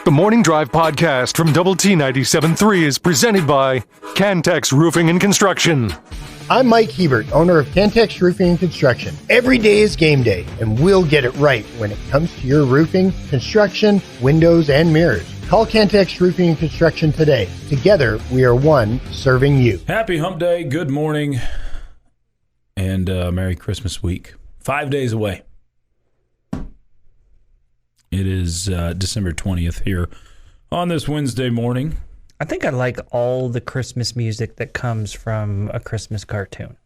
The Morning Drive podcast from Double T 97.3 is presented by Cantex Roofing and Construction. I'm Mike Hebert, owner of Cantex Roofing and Construction. Every day is game day, and we'll get it right when it comes to your roofing, construction, windows, and mirrors. Call Cantex Roofing and Construction today. Together, we are one serving you. Happy Hump Day, good morning, and Merry Christmas week. 5 days away. It is December 20th here on this Wednesday morning. I think I like all the Christmas music that comes from a Christmas cartoon.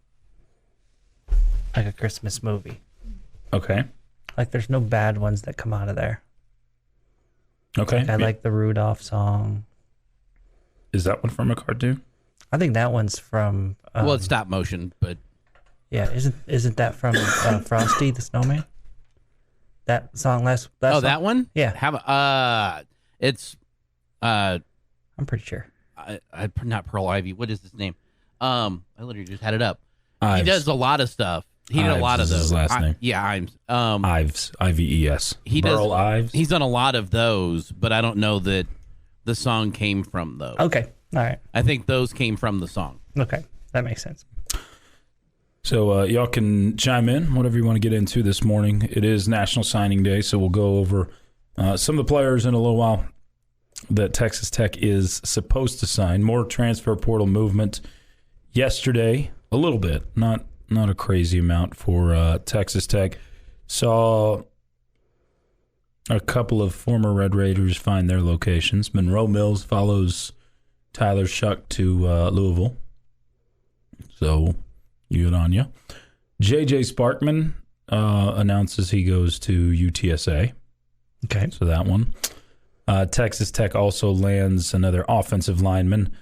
Like a Christmas movie. Okay. Like there's no bad ones that come out of there. Okay. Like I like the Rudolph song. Is that one from a cartoon? I think that one's from... well, it's stop motion, but... Yeah, isn't that from Frosty the Snowman? That song last song? That one? Yeah. It's... I'm pretty sure. Not Pearl Ivy. What is his name? I literally just had it up. Ives. He does a lot of stuff. He did a lot of those. His last name. Yeah, Ives. Ives. Ives. Burl Ives. He's done a lot of those, but I don't know that the song came from those. Okay. All right. I think those came from the song. Okay. That makes sense. So y'all can chime in, whatever you want to get into this morning. It is National Signing Day, so we'll go over some of the players in a little while that Texas Tech is supposed to sign. More transfer portal movement yesterday, a little bit, not a crazy amount for Texas Tech. Saw a couple of former Red Raiders find their locations. Monroe Mills follows Tyler Shuck to Louisville. So... good on you. J.J. Sparkman announces he goes to UTSA. Okay. So that one. Texas Tech also lands another offensive lineman,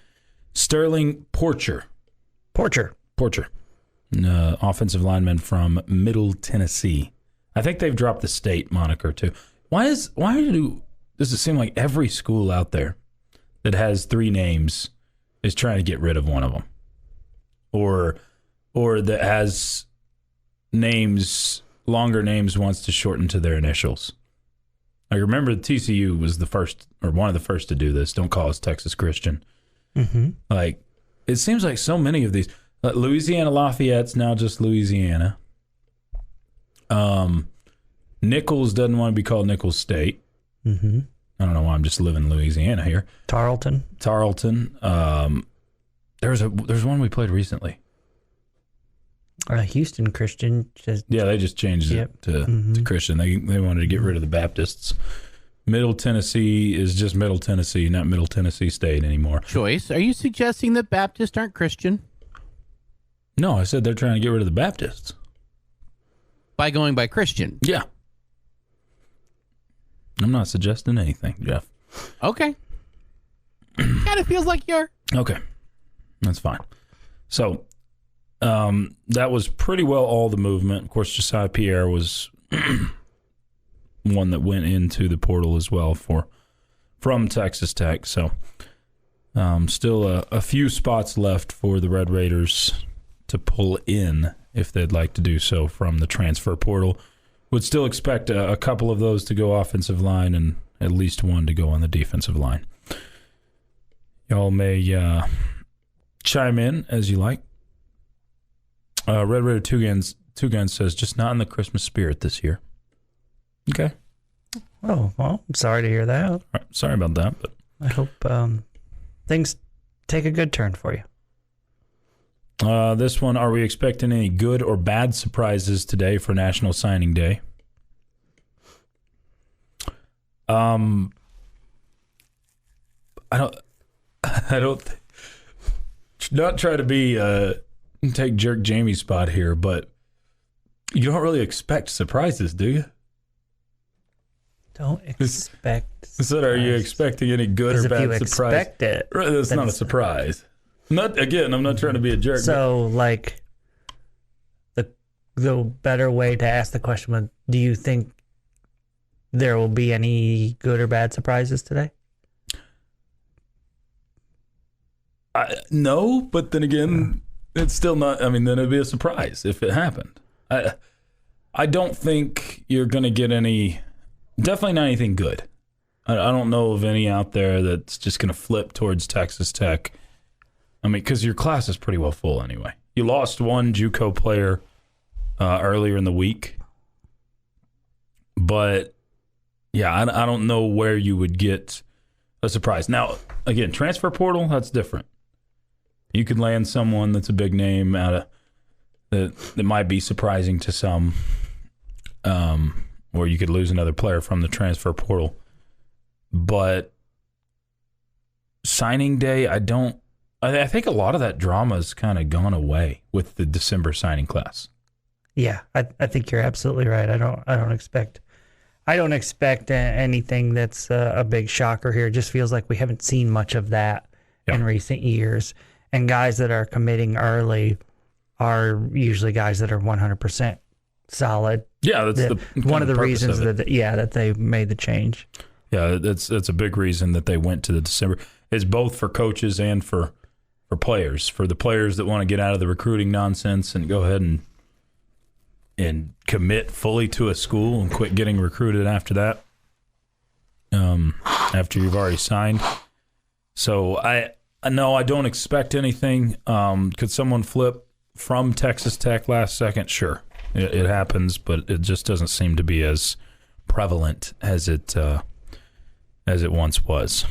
Sterling Porcher. Porcher. Offensive lineman from Middle Tennessee. I think they've dropped the state moniker too. Does it seem like every school out there that has three names is trying to get rid of one of them? Or that has longer names, wants to shorten to their initials. I remember TCU was the first, or one of the first to do this. Don't call us Texas Christian. Mm-hmm. Like, it seems like so many of these. Louisiana Lafayette's now just Louisiana. Nichols doesn't want to be called Nichols State. Mm-hmm. I don't know why I'm just living in Louisiana here. Tarleton. There's one we played recently. Houston Christian. They just changed it to Christian. They wanted to get rid of the Baptists. Middle Tennessee is just Middle Tennessee, not Middle Tennessee State anymore. Choice, are you suggesting that Baptists aren't Christian? No, I said they're trying to get rid of the Baptists. By going by Christian? Yeah. I'm not suggesting anything, Jeff. Okay. Kind of feels like you're... Okay. That's fine. So... that was pretty well all the movement. Of course, Josiah Pierre was one that went into the portal as well from Texas Tech. So still a few spots left for the Red Raiders to pull in if they'd like to do so from the transfer portal. Would still expect a couple of those to go offensive line and at least one to go on the defensive line. Y'all may chime in as you like. Red Raider Two Guns says, just not in the Christmas spirit this year. Okay. Oh, well, I'm sorry to hear that. All right, sorry about that. But I hope things take a good turn for you. This one, are we expecting any good or bad surprises today for National Signing Day? I don't not try to be take Jerk Jamie's spot here, but you don't really expect surprises, do you? Don't expect. So, are you expecting any good or bad surprise? Expect it, that's not a surprise. I'm not trying to be a jerk. So, like, the better way to ask the question was, do you think there will be any good or bad surprises today? No, but then again, it's still not. I mean, then it'd be a surprise if it happened. I don't think you're going to get any. Definitely not anything good. I don't know of any out there that's just going to flip towards Texas Tech. I mean, because your class is pretty well full anyway. You lost one JUCO player earlier in the week. But, yeah, I don't know where you would get a surprise. Now, again, transfer portal, that's different. You could land someone that's a big name out of that might be surprising to some, or you could lose another player from the transfer portal. But signing day, I think a lot of that drama has kind of gone away with the December signing class. Yeah, I think you're absolutely right. I don't expect anything that's a big shocker here. It just feels like we haven't seen much of that in recent years. And guys that are committing early are usually guys that are 100% solid. Yeah, that's one of the reasons that they made the change. Yeah, that's a big reason that they went to the December. It's both for coaches and for players. For the players that want to get out of the recruiting nonsense and go ahead and commit fully to a school and quit getting recruited after that, after you've already signed. So I don't expect anything. Could someone flip from Texas Tech last second? Sure, it happens, but it just doesn't seem to be as prevalent as it once was.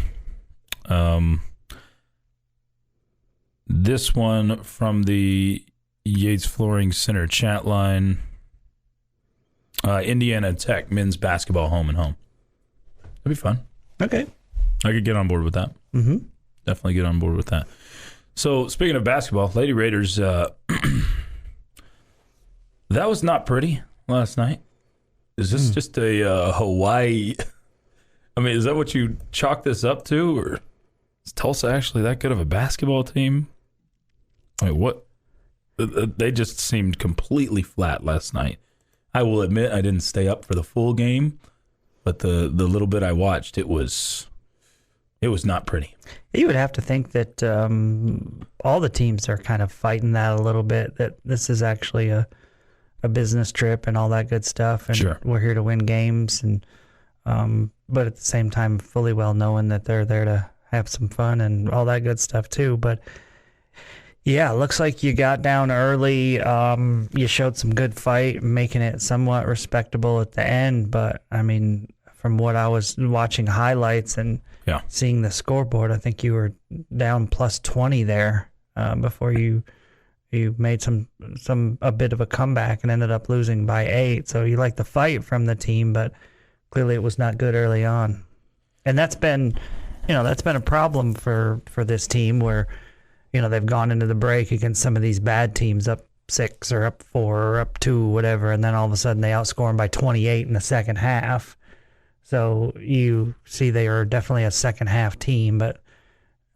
This one from the Yates Flooring Center chat line. Indiana Tech men's basketball home and home. That'd be fun. Okay. I could get on board with that. Mm-hmm. Definitely get on board with that. So, speaking of basketball, Lady Raiders, that was not pretty last night. Is this just a Hawaii? I mean, is that what you chalk this up to? Or is Tulsa actually that good of a basketball team? I mean, what? They just seemed completely flat last night. I will admit I didn't stay up for the full game, but the little bit I watched, it was not pretty. You would have to think that all the teams are kind of fighting that a little bit, that this is actually a business trip and all that good stuff, and sure, we're here to win games, and but at the same time fully well knowing that they're there to have some fun and all that good stuff too. But yeah, looks like you got down early. You showed some good fight, making it somewhat respectable at the end. But, I mean, from what I was watching highlights and seeing the scoreboard, I think you were down plus 20 there before you made a bit of a comeback and ended up losing by 8. So you like the fight from the team, but clearly it was not good early on. And that's been a problem for this team where – they've gone into the break against some of these bad teams up 6 or up 4 or up 2, whatever, and then all of a sudden they outscore them by 28 in the second half. So you see they are definitely a second half team, but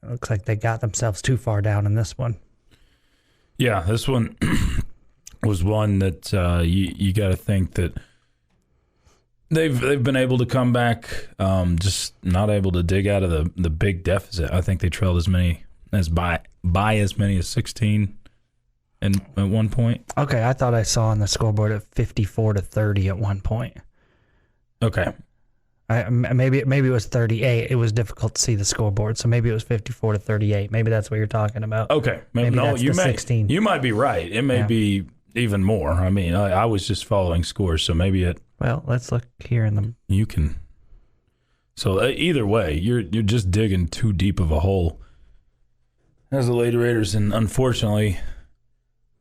it looks like they got themselves too far down in this one. Yeah, this one was one that you got to think that they've been able to come back, just not able to dig out of the big deficit. I think they trailed by as many as 16 at one point. Okay, I thought I saw on the scoreboard at 54-30 at one point. Okay. Maybe it was 38. It was difficult to see the scoreboard, so maybe it was 54-38. Maybe that's what you're talking about. Okay. Maybe that's the 16. You might be right. It may be even more. I mean, I was just following scores, so maybe it. Well, let's look here in them. You can. So either way, you're just digging too deep of a hole as the Lady Raiders, and unfortunately,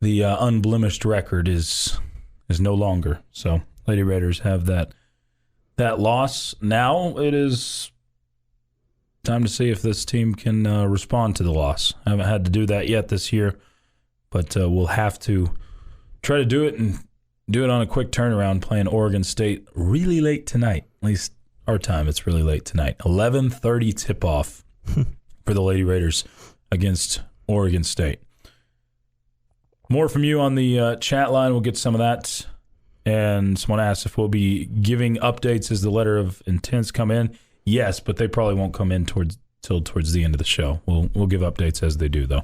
the unblemished record is no longer. So Lady Raiders have that loss. Now it is time to see if this team can respond to the loss. I haven't had to do that yet this year, but we'll have to try to do it and do it on a quick turnaround, playing Oregon State really late tonight. At least our time, it's really late tonight. 11:30 tip-off for the Lady Raiders against Oregon State. More from you on the chat line. We'll get some of that. And someone asked if we'll be giving updates as the letter of intents come in. Yes, but they probably won't come in till towards the end of the show. We'll give updates as they do, though.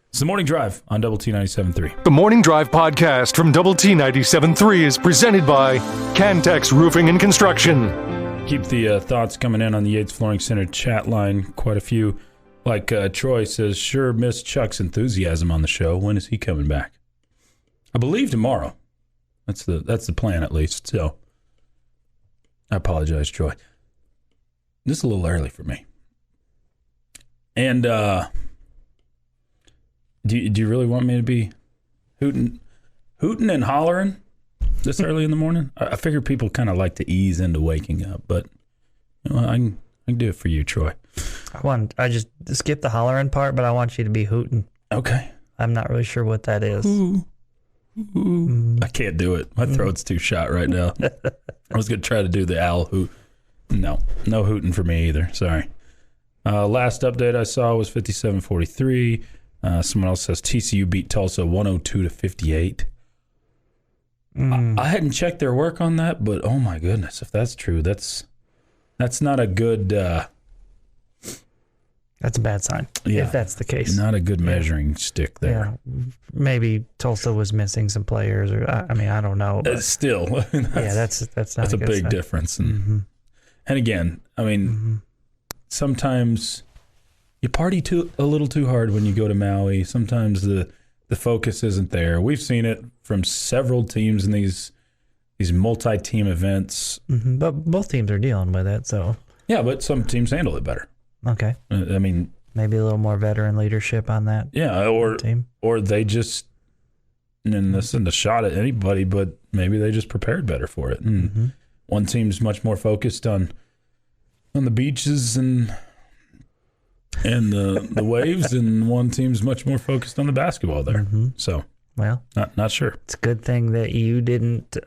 It's the Morning Drive on Double T 97.3. The Morning Drive podcast from Double T 97.3 is presented by Cantex Roofing and Construction. Keep the thoughts coming in on the Yates Flooring Center chat line. Quite a few. Like Troy says, sure missed Chuck's enthusiasm on the show. When is he coming back? I believe tomorrow. That's the plan, at least. So I apologize, Troy. This is a little early for me. And do you really want me to be hooting and hollering this early in the morning? I figure people kind of like to ease into waking up, but I can do it for you, Troy. I just skip the hollering part, but I want you to be hooting. Okay. I'm not really sure what that is. Ooh. I can't do it. My throat's too shot right now. I was going to try to do the owl hoot. No hooting for me either. Sorry. Last update I saw was 57-43. Someone else says TCU beat Tulsa 102-58. I hadn't checked their work on that, but oh my goodness, if that's true, that's not a good. That's a bad sign. Yeah, if that's the case, not a good measuring stick there. Yeah, maybe Tulsa was missing some players, or I don't know. Still, that's not a big sign. difference. And again, sometimes you party a little too hard when you go to Maui. Sometimes the focus isn't there. We've seen it from several teams in these multi-team events. But both teams are dealing with it, so. Yeah, but some teams handle it better. Okay. Maybe a little more veteran leadership on that. Yeah, or they just, and this isn't a shot at anybody, but maybe they just prepared better for it. And one team's much more focused on the beaches and the waves, and one team's much more focused on the basketball there. So, well, not sure. It's a good thing that you didn't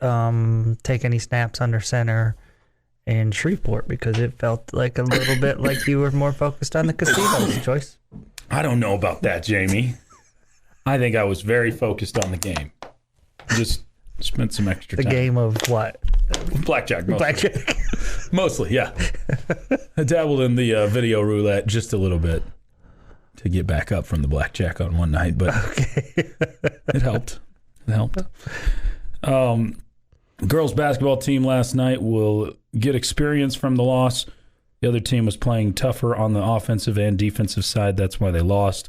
take any snaps under center in Shreveport, because it felt like a little bit like you were more focused on the casinos, Choice. I don't know about that, Jamie. I think I was very focused on the game. Just spent some extra time. The game of what? Blackjack. Mostly. Blackjack. Mostly, yeah. I dabbled in the video roulette just a little bit to get back up from the blackjack on one night, but it helped. Girls basketball team last night will get experience from the loss. The other team was playing tougher on the offensive and defensive side. That's why they lost.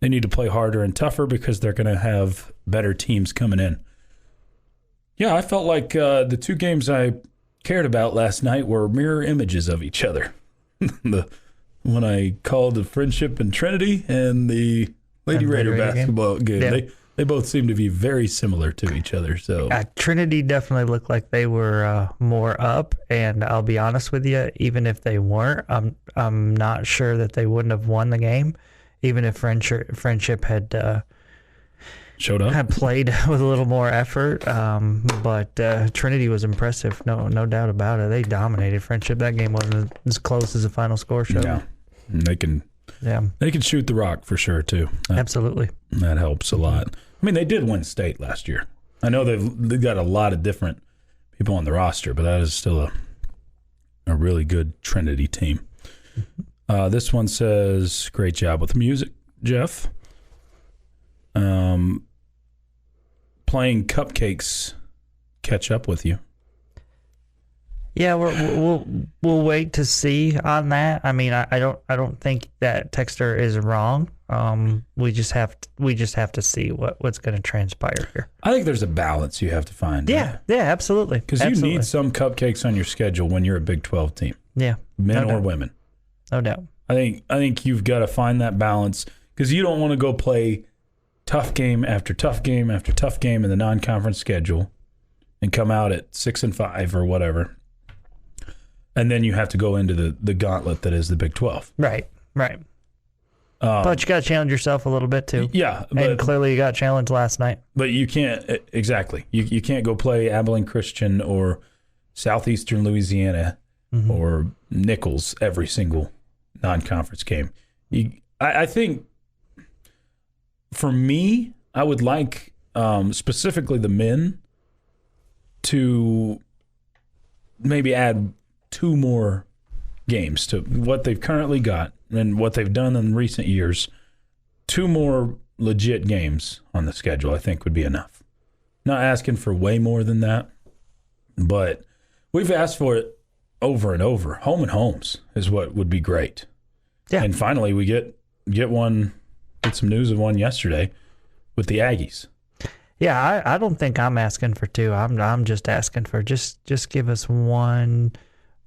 They need to play harder and tougher because they're going to have better teams coming in. Yeah, I felt like the two games I cared about last night were mirror images of each other. When I called the Friendship and Trinity and the Lady Raider basketball game. Yeah. They both seem to be very similar to each other. So Trinity definitely looked like they were more up, and I'll be honest with you, even if they weren't, I'm not sure that they wouldn't have won the game, even if Friendship had showed up, had played with a little more effort. But Trinity was impressive, no doubt about it. They dominated Friendship. That game wasn't as close as the final score showed. No, they can shoot the rock for sure too. Absolutely, that helps a lot. I mean, they did win state last year. I know they've got a lot of different people on the roster, but that is still a really good Trinity team. This one says, great job with the music, Jeff. Playing Cupcakes catch up with you. Yeah, we'll wait to see on that. I mean, I don't think that Texter is wrong. We just have to see what's going to transpire here. I think there's a balance you have to find. Yeah, right? Yeah, absolutely. Because you need some cupcakes on your schedule when you're a Big 12 team. Yeah, men or women. No doubt. I think you've got to find that balance, because you don't want to go play tough game after tough game after tough game in the non-conference schedule and come out at 6-5 or whatever. And then you have to go into the gauntlet that is the Big 12. Right. But you got to challenge yourself a little bit too. Yeah. And clearly you got challenged last night. But you can't, exactly. You can't go play Abilene Christian or Southeastern Louisiana or Nichols every single non-conference game. I think for me, I would like specifically the men to maybe add 2 more games to what they've currently got and what they've done in recent years. 2 more legit games on the schedule, I think, would be enough. Not asking for way more than that, but we've asked for it over and over. Home and homes is what would be great. Yeah. And finally, we get some news of one yesterday with the Aggies. Yeah, I don't think I'm asking for two. I'm just asking for just give us one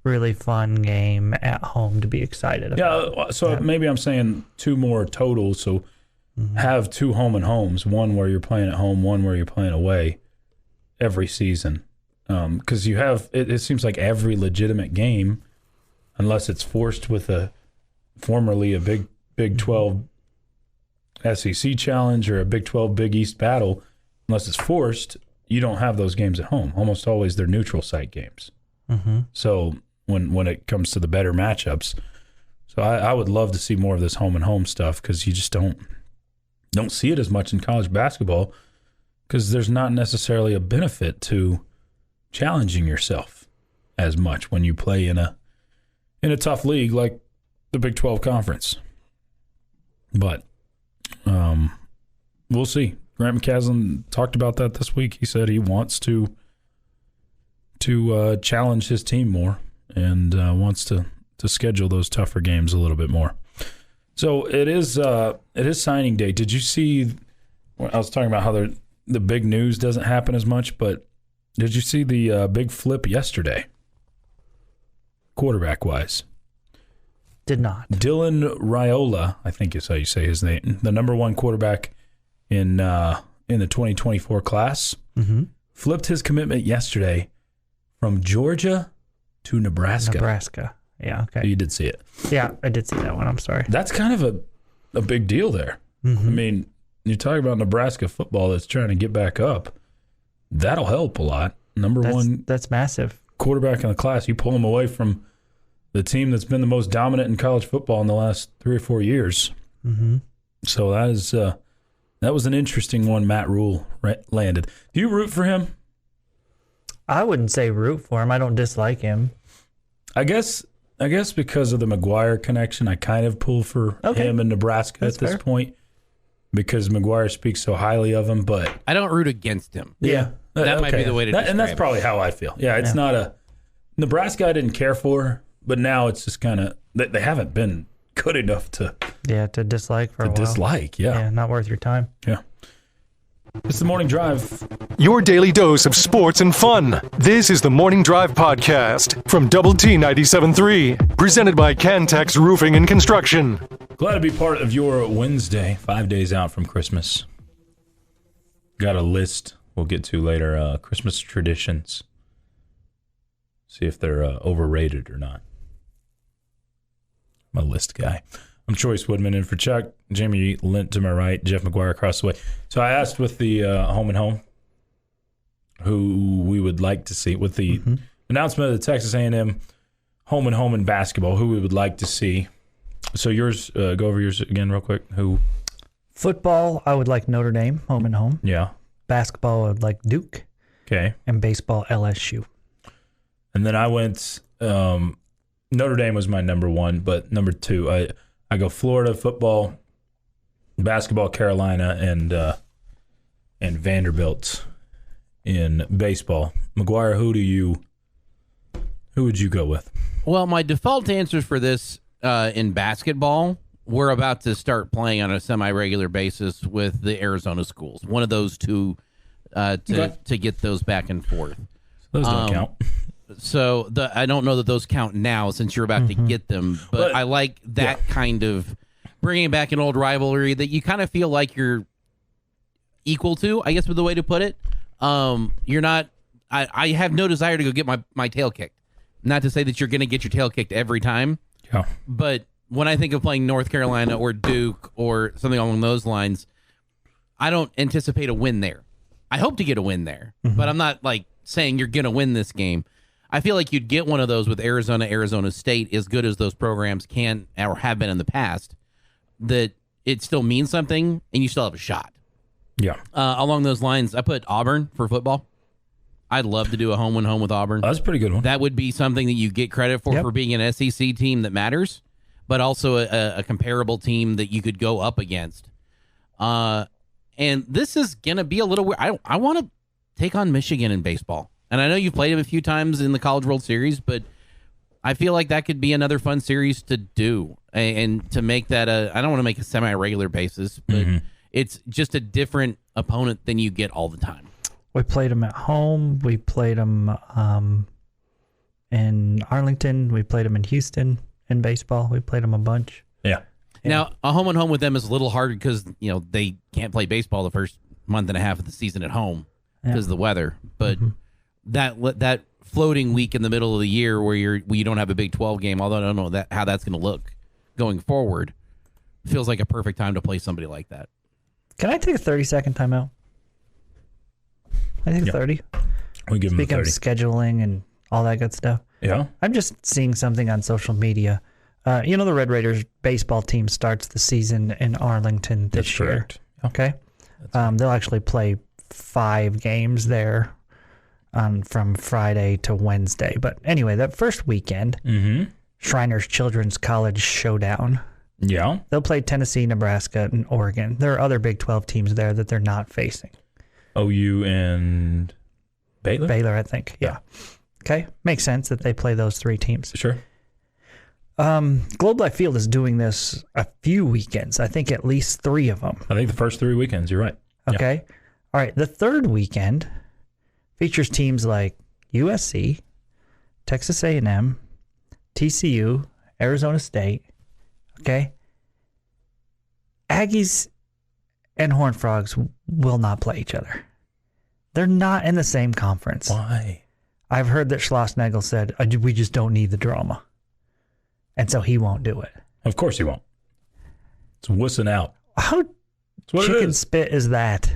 really fun game at home to be excited about. Yeah, so maybe I'm saying two more total. So have two home and homes, one where you're playing at home, one where you're playing away every season. Because you have, it seems like every legitimate game, unless it's forced with formerly a Big 12 SEC challenge or a Big 12 Big East battle, unless it's forced, you don't have those games at home. Almost always they're neutral site games. Mm-hmm. So when it comes to the better matchups, so I would love to see more of this home and home stuff because you just don't see it as much in college basketball because there's not necessarily a benefit to challenging yourself as much when you play in a tough league like the Big 12 Conference. But we'll see. Grant McCasland talked about that this week. He said he wants to challenge his team more and wants to schedule those tougher games a little bit more. So it is signing day. Did you see? I was talking about how the big news doesn't happen as much, but did you see the big flip yesterday, quarterback wise? Did not. Dylan Raiola, I think is how you say his name, the number one quarterback in the 2024 class, flipped his commitment yesterday from Georgia to Nebraska. Nebraska. Yeah, okay. You did see it. Yeah, I did see that one. I'm sorry. That's kind of a big deal there. Mm-hmm. I mean, you talk about Nebraska football that's trying to get back up. That'll help a lot. That's massive. Quarterback in the class. You pull him away from the team that's been the most dominant in college football in the last 3 or 4 years. Mm-hmm. So that was an interesting one. Matt Rule landed. Do you root for him? I wouldn't say root for him. I don't dislike him. I guess because of the McGuire connection, I kind of pull for him in Nebraska That's at this fair. point because McGuire speaks so highly of him. But I don't root against him. yeah, That might be the way to describe and that's it. probably how I feel. Yeah, it's not a Nebraska I didn't care for, but now it's just kind of they haven't been good enough to dislike for a while. dislike. Yeah, Not worth your time. yeah. It's the Morning Drive. Your daily dose of sports and fun. This is the Morning Drive Podcast from Double T 97.3, presented by Cantex Roofing and Construction. Glad to be part of your Wednesday, 5 days out from Christmas. Got a list we'll get to later. Christmas traditions. See if they're overrated or not. I'm a list guy. I'm Chois Woodman in for Chuck. Jamie Lent to my right. Jeff McGuire across the way. So I asked with the home and home who we would like to see with the announcement of the Texas A&M home and home in basketball, who we would like to see. So yours, go over yours again real quick. Who? Football, I would like Notre Dame, home and home. Yeah. Basketball, I would like Duke. Okay. And baseball, LSU. And then I went, Notre Dame was my number one, but number two, I go Florida football, basketball, Carolina, and Vanderbilt in baseball. McGuire, who would you go with? Well, my default answers for this in basketball, we're about to start playing on a semi-regular basis with the Arizona schools. One of those two to get those back and forth. Those don't count. So I don't know that those count now since you're about to get them, but I like that kind of bringing back an old rivalry that you kind of feel like you're equal to, I guess would the way to put it. You're not. I have no desire to go get my tail kicked. Not to say that you're going to get your tail kicked every time, but when I think of playing North Carolina or Duke or something along those lines, I don't anticipate a win there. I hope to get a win there, but I'm not like saying you're going to win this game. I feel like you'd get one of those with Arizona State, as good as those programs can or have been in the past, that it still means something and you still have a shot. Yeah. Along those lines, I put Auburn for football. I'd love to do a home and home with Auburn. That's a pretty good one. That would be something that you get credit for being an SEC team that matters, but also a comparable team that you could go up against. And this is going to be a little weird. I want to take on Michigan in baseball. And I know you've played them a few times in the College World Series, but I feel like that could be another fun series to do, and to make that I don't want to make a semi-regular basis, but it's just a different opponent than you get all the time. We played them at home. We played them in Arlington. We played them in Houston in baseball. We played them a bunch. Yeah. Now, a home-and-home with them is a little hard because, they can't play baseball the first month and a half of the season at home because of the weather. But that floating week in the middle of the year where you don't have a Big 12 game, although I don't know how that's going to look going forward, feels like a perfect time to play somebody like that. Can I take a 30-second timeout? I think 30. We give them Speaking 30. of scheduling and all that good stuff. Yeah. I'm just seeing something on social media. The Red Raiders baseball team starts the season in Arlington this year. Correct. Yeah. Okay. They'll actually play 5 games there from Friday to Wednesday. But anyway, that first weekend, Shriners Children's College Showdown. Yeah. They'll play Tennessee, Nebraska, and Oregon. There are other Big 12 teams there that they're not facing. OU and Baylor? Baylor, I think. Yeah. Okay. Makes sense that they play those 3 teams. Sure. Globe Life Field is doing this a few weekends. I think at least 3 of them. I think the first 3 weekends, you're right. Okay. Yeah. All right. The third weekend features teams like USC, Texas A&M, TCU, Arizona State. Okay. Aggies and Horned Frogs will not play each other. They're not in the same conference. Why? I've heard that Schlossnagel said, we just don't need the drama. And so he won't do it. Of course he won't. It's wussing out. How chicken spit is that?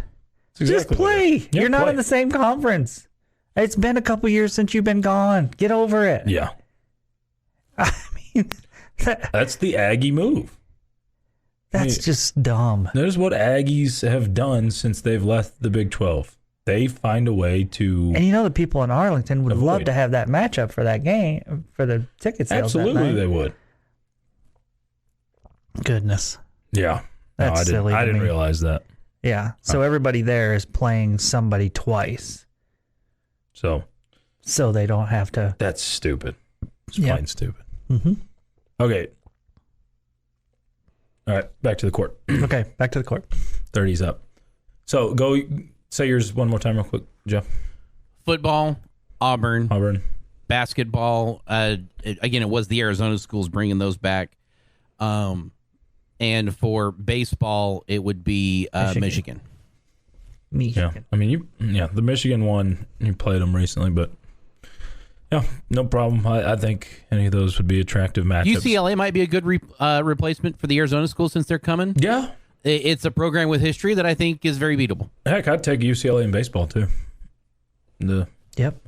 Exactly just play. Yeah, You're not play. in the same conference. It's been a couple years since you've been gone. Get over it. Yeah. I mean, That's the Aggie move. that's just dumb. That is what Aggies have done since they've left the Big 12. They find a way to... And the people in Arlington would love Avoid. to have that matchup for that game, for the ticket sales. Absolutely, that they night. would. Goodness. Yeah. That's I silly to didn't me. realize that. Yeah. So everybody there is playing somebody twice. So they don't have to. that's stupid. It's Yeah. plain stupid. Mm-hmm. Okay. All right, back to the court. Okay, back to the court. 30's up. So go say yours one more time real quick, Jeff. Football, Auburn. Basketball, again, it was the Arizona schools bringing those back. And for baseball, it would be Michigan. Yeah, I mean, the Michigan one, you played them recently, but yeah, no problem. I think any of those would be attractive matchups. UCLA might be a good replacement for the Arizona schools since they're coming. Yeah. It's a program with history that I think is very beatable. Heck, I'd take UCLA in baseball, too. Yep,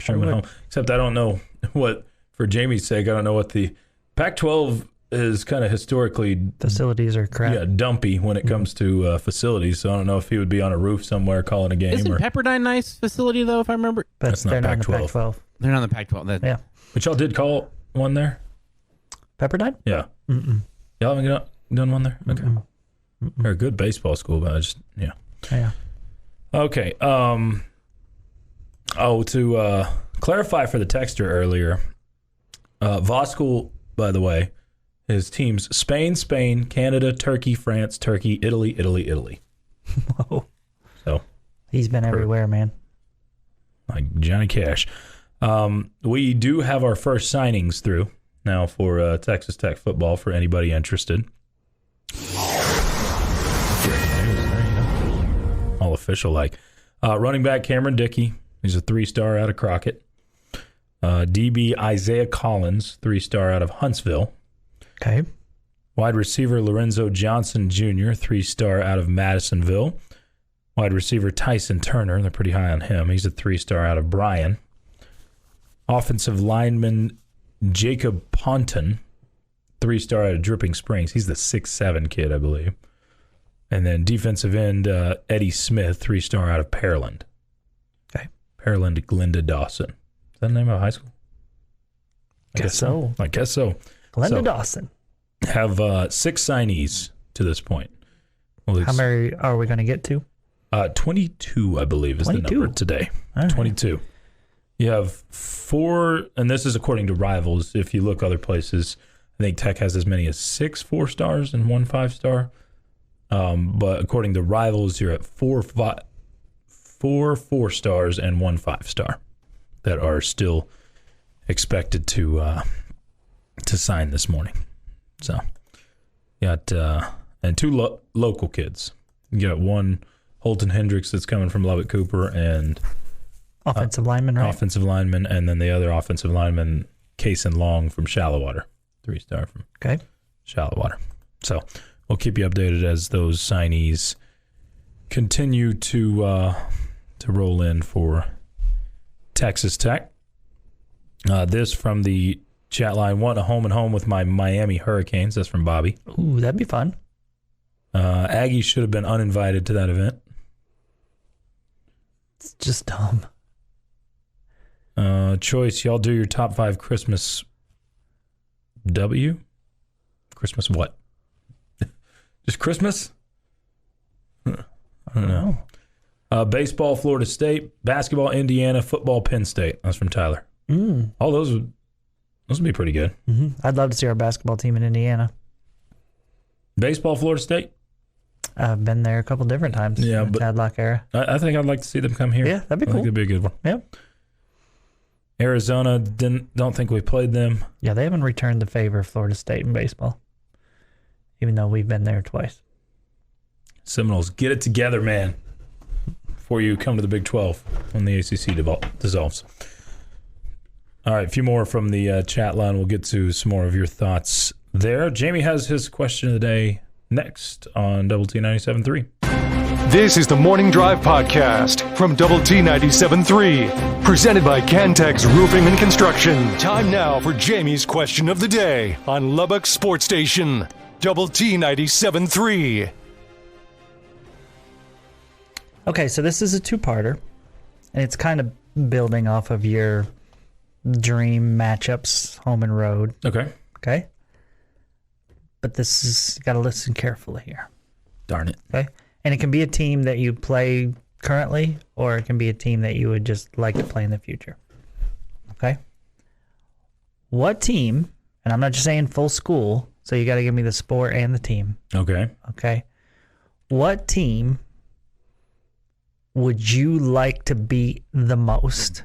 sure home and would. home. Except I don't know what, for Jamie's sake, I don't know what the Pac-12 is kind of historically Facilities are crap. dumpy when it comes to facilities. So I don't know if he would be on a roof somewhere calling a game. Isn't or Pepperdine a nice facility, though, if I remember? But That's not they're not in the Pac-12. Pac-12. They're not in the Pac-12. Yeah. But y'all did call one there? Pepperdine? Yeah. Mm-mm. Y'all haven't done one there? Okay. Mm-mm. They're a good baseball school, but I just, yeah. Yeah. Okay. To clarify for the texter earlier, Voskuhl, by the way, his teams Spain, Canada, Turkey, France, Turkey, Italy. Whoa. So He's been everywhere, man. like Johnny Cash. We do have our first signings through now for Texas Tech football for anybody interested. All official like. Running back Cameron Dickey. He's a 3-star out of Crockett. DB Isaiah Collins, 3-star out of Huntsville. Okay. Wide receiver Lorenzo Johnson Jr., 3-star out of Madisonville. Wide receiver Tyson Turner, they're pretty high on him. He's a 3-star out of Bryan. Offensive lineman Jacob Ponton, 3-star out of Dripping Springs. He's the 6'7" kid, I believe. And then defensive end Eddie Smith, 3-star out of Pearland. Okay. Pearland Glinda Dawson. Is that the name of a high school? I guess so. Glenda So, Dawson. Have 6 signees to this point. Well, How many are we going to get to? 22, I believe, is 22. the number today. All right. 22. You have 4, and this is according to Rivals. If you look other places, I think Tech has as many as 6 4-stars and 1 5-star. But according to Rivals, you're at 4 4-stars and 1 5-star that are still expected to sign this morning. So, you got and 2 local kids. You got 1 Holton Hendricks that's coming from Lubbock Cooper and offensive lineman, right? Offensive lineman, and then the other offensive lineman, Kason Long from Shallowater, 3-star from Shallowater. So we'll keep you updated as those signees continue to roll in for Texas Tech. This from the chat line: want a home and home with my Miami Hurricanes. That's from Bobby. Ooh, that'd be fun. Aggies should have been uninvited to that event. It's just dumb. Choice, y'all do your top 5 Christmas Christmas what? Just Christmas? I don't know. Baseball, Florida State. Basketball, Indiana. Football, Penn State. That's from Tyler. All those would be pretty good. Mm-hmm. I'd love to see our basketball team in Indiana. Baseball, Florida State. I've been there a couple different times. Yeah, in the Tadlock era. I think I'd like to see them come here. Yeah, that'd be cool. I think it'd be a good one. Yep. Arizona, don't think we played them. Yeah, they haven't returned the favor of Florida State in baseball, even though we've been there twice. Seminoles, get it together, man, before you come to the Big 12 when the ACC dissolves. All right, a few more from the chat line. We'll get to some more of your thoughts there. Jamie has his question of the day next on Double T 97.3. This is the Morning Drive Podcast from Double T 97.3, presented by Cantex Roofing and Construction. Time now for Jamie's question of the day on Lubbock Sports Station, Double T 97.3. Okay, so this is a 2-parter, and it's kind of building off of your dream matchups, home and road. Okay? But this is, you got to listen carefully here. Darn it. Okay? And it can be a team that you play currently, or it can be a team that you would just like to play in the future. Okay? What team, and I'm not just saying full school, so you got to give me the sport and the team. Okay. Okay? What team would you like to beat the most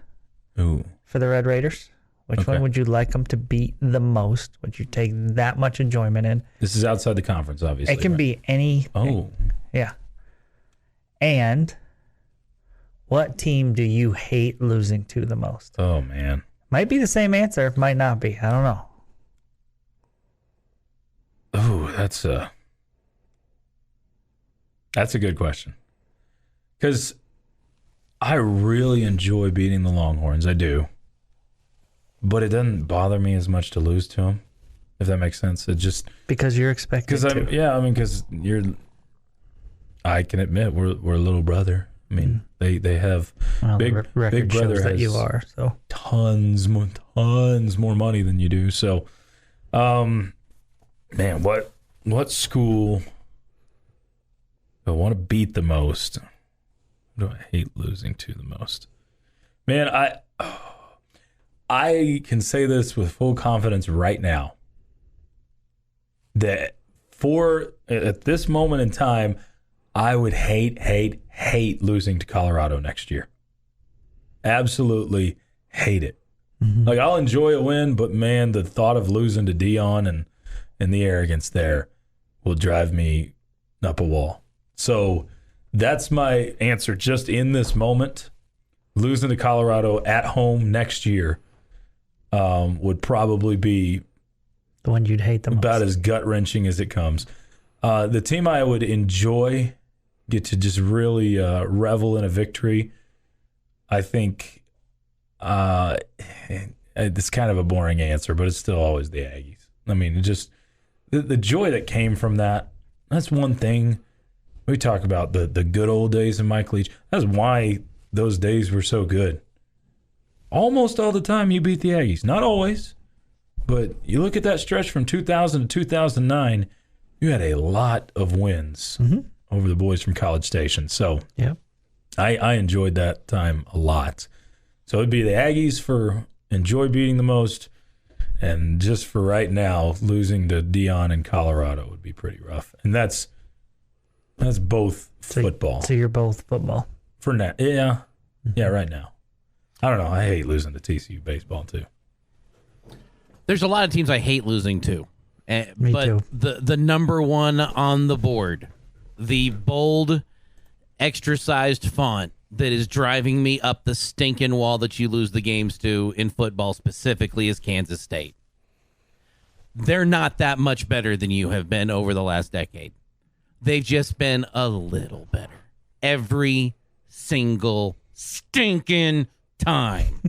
for the Red Raiders? Which one would you like them to beat the most? Would you take that much enjoyment in? This is outside the conference, obviously. It can be any. Oh. Yeah. And what team do you hate losing to the most? Oh, man. Might be the same answer. Might not be. I don't know. Oh, that's a good question. Because I really enjoy beating the Longhorns. I do. But it doesn't bother me as much to lose to them, if that makes sense. It just... Because you're expected to. Yeah, I mean, because I can admit, we're a little brother. I mean, they have... Well, Big record Brother shows that has you are, so... tons more money than you do. So, man, what school do I want to beat the most? What do I hate losing to the most? Man, I can say this with full confidence right now that at this moment in time, I would hate losing to Colorado next year. Absolutely hate it. Mm-hmm. Like, I'll enjoy a win, but man, the thought of losing to Dion and the arrogance there will drive me up a wall. So that's my answer just in this moment. Losing to Colorado at home next year would probably be the one you'd hate the most. About as gut-wrenching as it comes. The team I would enjoy, get to just really revel in a victory, I think it's kind of a boring answer, but it's still always the Aggies. I mean, just the joy that came from that's one thing. We talk about the good old days of Mike Leach. That's why those days were so good. Almost all the time you beat the Aggies. Not always, but you look at that stretch from 2000 to 2009, you had a lot of wins over the boys from College Station. So yeah, I enjoyed that time a lot. So it'd be the Aggies for enjoy beating the most, and just for right now, losing to Dion in Colorado would be pretty rough. And that's both football. So you're both football. For now. Yeah. Yeah, right now. I don't know. I hate losing to TCU baseball, too. There's a lot of teams I hate losing to. Me but too. The number one on the board, the bold, extra-sized font that is driving me up the stinking wall that you lose the games to in football specifically is Kansas State. They're not that much better than you have been over the last decade. They've just been a little better every single stinking time.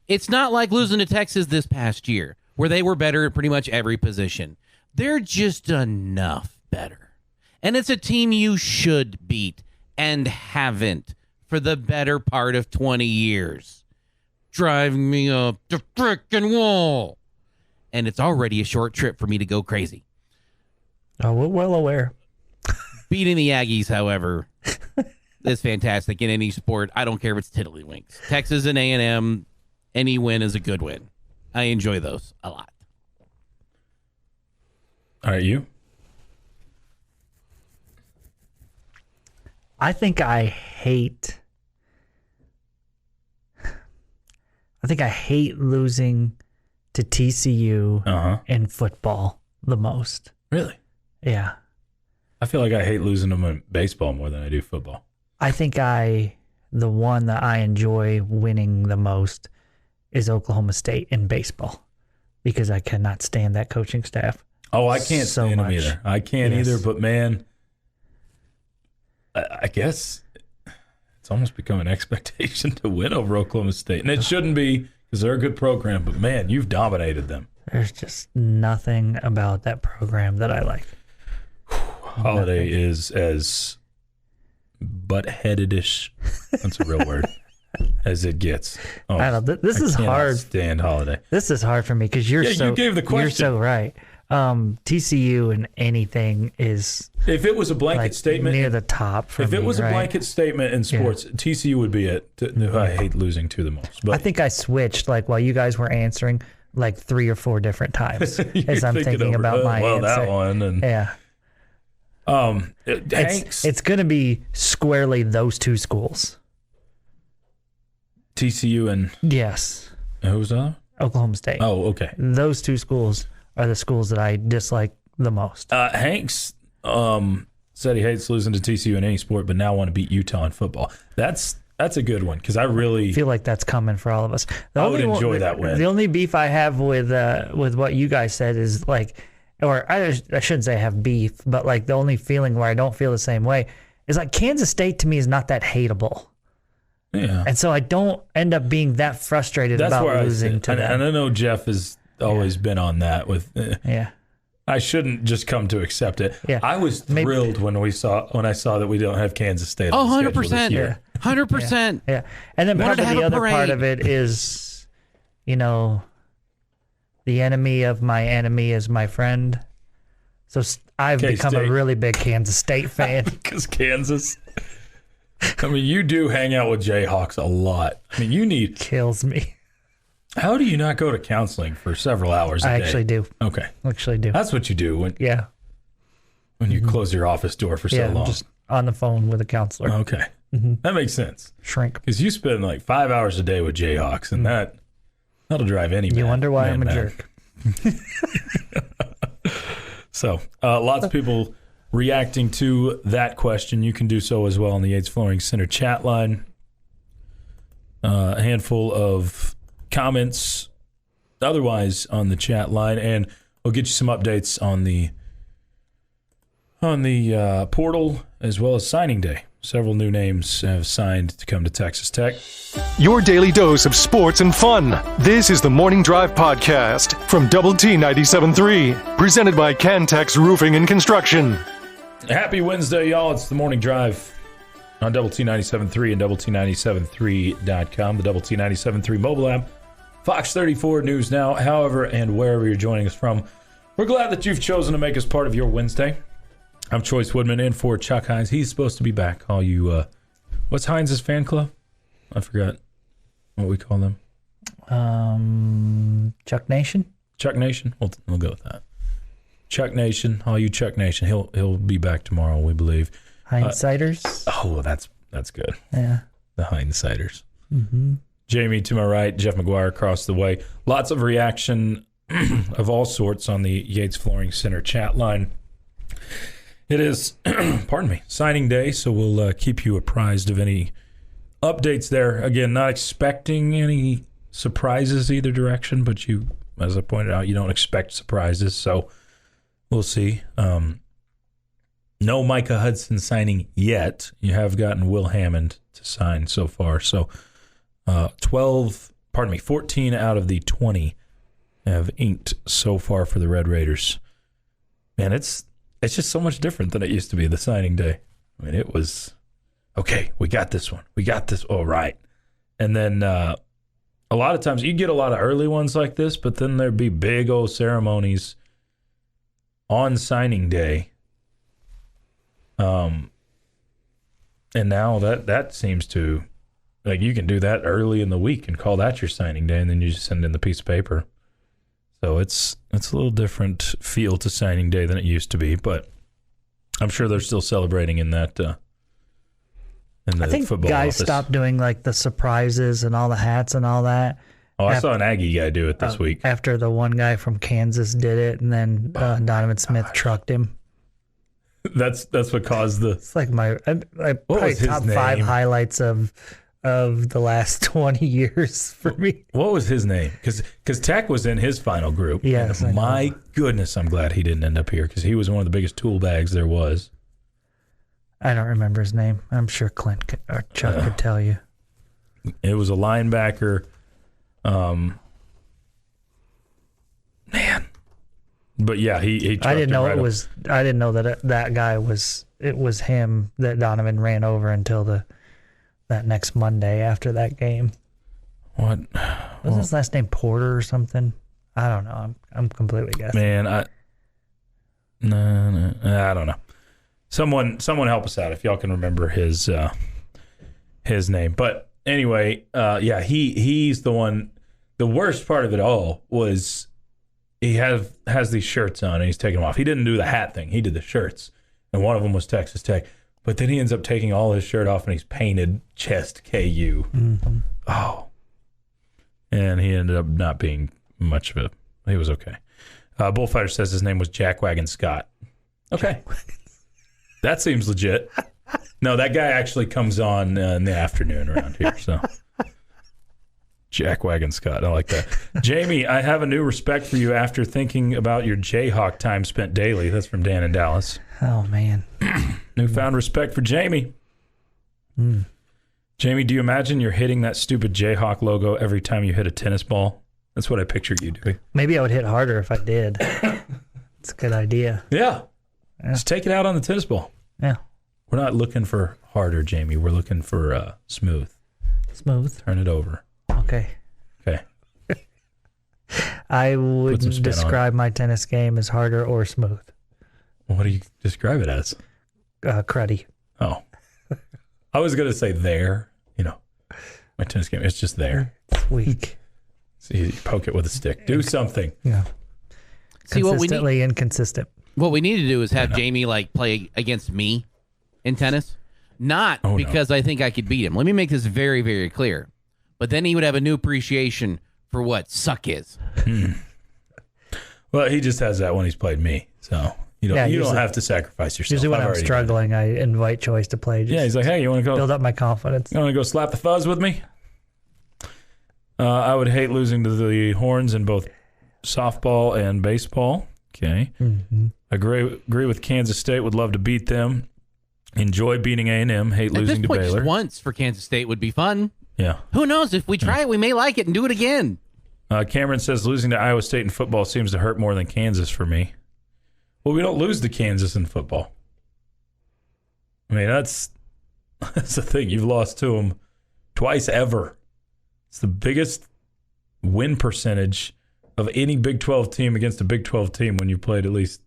It's not like losing to Texas this past year, where they were better at pretty much every position. They're just enough better. And it's a team you should beat and haven't for the better part of 20 years. Driving me up the frickin' wall. And it's already a short trip for me to go crazy. Oh, we're well aware. Beating the Aggies, however, is fantastic in any sport. I don't care if it's tiddlywinks. Texas and A&M, any win is a good win. I enjoy those a lot. All right, you? I think I hate losing to TCU in football the most. Really? Yeah. I feel like I hate losing them in baseball more than I do football. I think the one that I enjoy winning the most is Oklahoma State in baseball, because I cannot stand that coaching staff. Oh, I can't so stand them much. either. I can't either, but man, I guess it's almost become an expectation to win over Oklahoma State. And it shouldn't be, because they're a good program, but man, you've dominated them. There's just nothing about that program that I like. Holiday is as butt-headed-ish, that's a real word, as it gets. Oh, I don't know. This is hard. Stand Holiday. This is hard for me because you gave the question. You're so right. TCU and anything is, if it was a blanket statement near the top for if me, it was right? a blanket statement in sports, TCU would be it. I hate losing to the most. But I think I switched while you guys were answering 3 or 4 different times as I'm thinking about my answer. That one and yeah. It's going to be squarely those two schools. TCU and yes. Who's that? Oklahoma State. Oh, okay. Those two schools are the schools that I dislike the most. Hanks said he hates losing to TCU in any sport, but now want to beat Utah in football. That's a good one, because I really feel like that's coming for all of us. I would enjoy that win. The only beef I have with what you guys said is or I shouldn't say I have beef, but the only feeling where I don't feel the same way is Kansas State to me is not that hateable. Yeah. And so I don't end up being that frustrated about losing to them. And I know Jeff has always been on that with yeah. I shouldn't just come to accept it. Yeah. I was thrilled when I saw that we don't have Kansas State on the schedule this year. 100%. Yeah. And then part of the other part of it is, the enemy of my enemy is my friend. So I've become a really big Kansas State fan. Because Kansas. I mean, you do hang out with Jayhawks a lot. I mean, kills me. How do you not go to counseling for several hours a day? I actually do. Okay. Actually do. That's what you do when you close your office door for so long. I'm just on the phone with a counselor. Okay. That makes sense. Shrink. Because you spend 5 hours a day with Jayhawks, and that'll drive any man. You wonder why I'm a mad. jerk. So, lots of people reacting to that question. You can do so as well on the Yates Flooring Center chat line. A handful of comments otherwise on the chat line, and we'll get you some updates on the portal as well as signing day. Several new names have signed to come to Texas Tech. Your daily dose of sports and fun. This is the Morning Drive Podcast from Double T 97.3, presented by Cantex Roofing and Construction. Happy Wednesday, y'all. It's the Morning Drive on Double T 97.3 and Double T 97.3.com, the Double T 97.3 mobile app, Fox 34 News Now, however and wherever you're joining us from. We're glad that you've chosen to make us part of your Wednesday. I'm Chois Woodman in for Chuck Heinz. He's supposed to be back. All you, what's Heinz's fan club? I forgot. What we call them? Chuck Nation. Chuck Nation. We'll go with that. Chuck Nation, all you Chuck Nation. He'll be back tomorrow, we believe. Heinz ciders. Oh, that's good. Yeah. The Heinz ciders. Mm-hmm. Jamie to my right, Jeff McGuire across the way. Lots of reaction of all sorts on the Yates Flooring Center chat line. It is, pardon me, signing day, so we'll keep you apprised of any updates there. Again, not expecting any surprises either direction, but you, as I pointed out, you don't expect surprises, so we'll see. No Micah Hudson signing yet. You have gotten Will Hammond to sign so far, so 14 out of the 20 have inked so far for the Red Raiders. Man, it's just so much different than it used to be, the signing day. I mean, it was, okay, we got this one. We got this, all right. And then a lot of times, you get a lot of early ones like this, but then there'd be big old ceremonies on signing day. And now that seems to, like, you can do that early in the week and call that your signing day, and then you just send in the piece of paper. So it's a little different feel to signing day than it used to be, but I'm sure they're still celebrating in that. In the I think football guys office. stopped doing like the surprises and all the hats and all that. Oh, I saw an Aggie guy do it this week. After the one guy from Kansas did it, and then Donovan Smith trucked him. That's what caused the. It's like my probably was his top 5 name? highlights of the last 20 years for me. What was his name? Because Tech was in his final group. Yes, And I know. my goodness, I'm glad he didn't end up here because he was one of the biggest tool bags there was. I don't remember his name. I'm sure Clint or Chuck could tell you. It was a linebacker. Man. But yeah, he I didn't know right it up. was. I didn't know that that guy was. It was him that Donovan ran over until that next Monday after that game. What? Was his last name Porter or something? I don't know. I'm completely guessing. Man, I don't know. Someone help us out if y'all can remember his name. But anyway, yeah, he's the one. The worst part of it all was he has these shirts on and he's taking them off. He didn't do the hat thing. He did the shirts, and one of them was Texas Tech. But then he ends up taking all his shirt off and he's painted chest KU. Mm-hmm. Oh, and he ended up not being much of a. He was okay. Bullfighter says his name was Jackwagon Scott. Okay. That seems legit. No, that guy actually comes on in the afternoon around here. So, Jackwagon Scott, I like that. Jamie, I have a new respect for you after thinking about your Jayhawk time spent daily. That's from Dan in Dallas. Oh man. Newfound respect for Jamie. Jamie, do you imagine you're hitting that stupid Jayhawk logo every time you hit a tennis ball? That's what I picture you doing. Maybe I would hit harder if I did. It's a good idea. Yeah. Just take it out on the tennis ball. Yeah. We're not looking for harder, Jamie. We're looking for smooth. Smooth. Turn it over. Okay. Okay. I Put some would spin on it. describe my tennis game as harder or smooth. What do you describe it as? Cruddy. Oh. I was going to say there. My tennis game, it's just there. It's weak. So you poke it with a stick. Do something. Yeah. See, what we need, Consistently inconsistent. what we need to do is have Jamie play against me in tennis. Not because I think I could beat him. Let me make this very, very clear. But then he would have a new appreciation for what suck is. Well, he just has that when he's played me. So you don't have to sacrifice yourself. Usually when I've I'm already struggling, I invite Choice to play. Yeah, he's like, hey, you want to go? Build up my confidence. You want to go slap the fuzz with me? I would hate losing to the Horns in both softball and baseball. Okay. Mm-hmm. Agree with Kansas State. Would love to beat them. Enjoy beating A&M. Hate At losing this point, to Baylor. just once for Kansas State would be fun. Yeah. Who knows? If we try it, we may like it and do it again. Cameron says losing to Iowa State in football seems to hurt more than Kansas for me. Well, we don't lose to Kansas in football. I mean, that's the thing. You've lost to them twice ever. It's the biggest win percentage of any Big 12 team against a Big 12 team when you played at least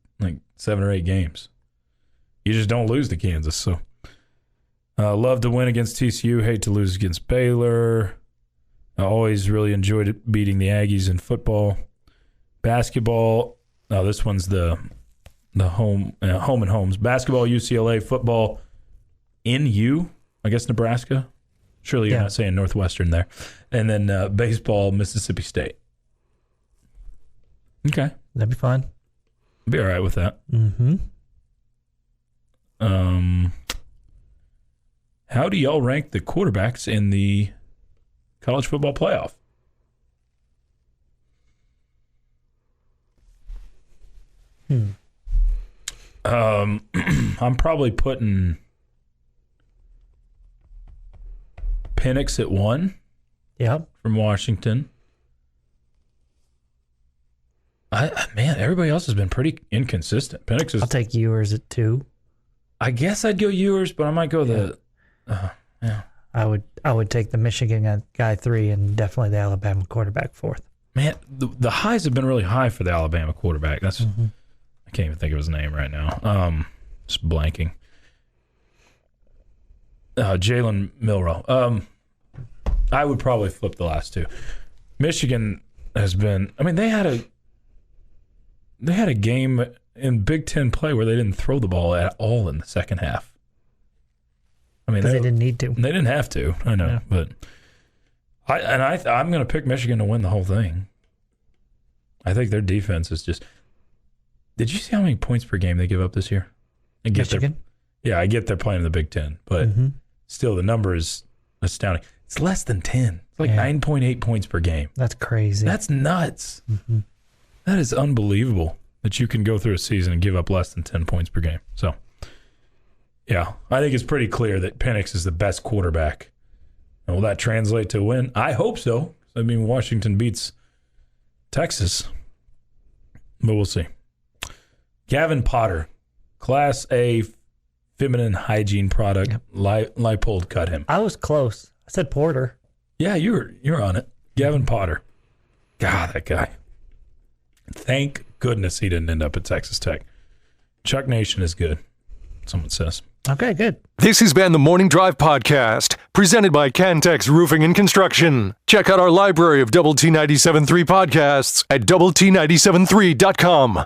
7 or 8 games. You just don't lose to Kansas. So, love to win against TCU. Hate to lose against Baylor. I always really enjoyed beating the Aggies in football. Basketball, this one's the home and homes. Basketball, UCLA. Football, NU, I guess Nebraska. Surely you're not saying Northwestern there. And then baseball, Mississippi State. Okay. That'd be fun. I'd be all right with that. Mm-hmm. How do y'all rank the quarterbacks in the college football playoff? I'm probably putting Penix at 1. Yep. From Washington. Man, everybody else has been pretty inconsistent. Penix is. I'll take Ewers at 2. I guess I'd go Ewers, but I might go I would take the Michigan guy 3 and definitely the Alabama quarterback 4th. Man, the highs have been really high for the Alabama quarterback. That's I can't even think of his name right now. Just blanking. Jalen Milroe. I would probably flip the last 2. Michigan has been. I mean, they had a game in Big Ten play where they didn't throw the ball at all in the second half. I mean, they didn't need to. They didn't have to. I know, but I'm going to pick Michigan to win the whole thing. I think their defense is just. Did you see how many points per game they give up this year? Michigan? I get they're playing in the Big Ten, but still the number is astounding. It's less than 10. It's like 9.8 points per game. That's crazy. That's nuts. Mm-hmm. That is unbelievable that you can go through a season and give up less than 10 points per game. So, yeah, I think it's pretty clear that Penix is the best quarterback. And will that translate to a win? I hope so. I mean, Washington beats Texas, but we'll see. Gavin Potter, Class A feminine hygiene product. Leipold cut him. I was close. I said Porter. Yeah, you're on it. Gavin Potter. God, that guy. Thank goodness he didn't end up at Texas Tech. Chuck Nation is good, someone says. Okay, good. This has been the Morning Drive Podcast, presented by Cantex Roofing and Construction. Check out our library of Double T 97.3 podcasts at doublet97.3.com.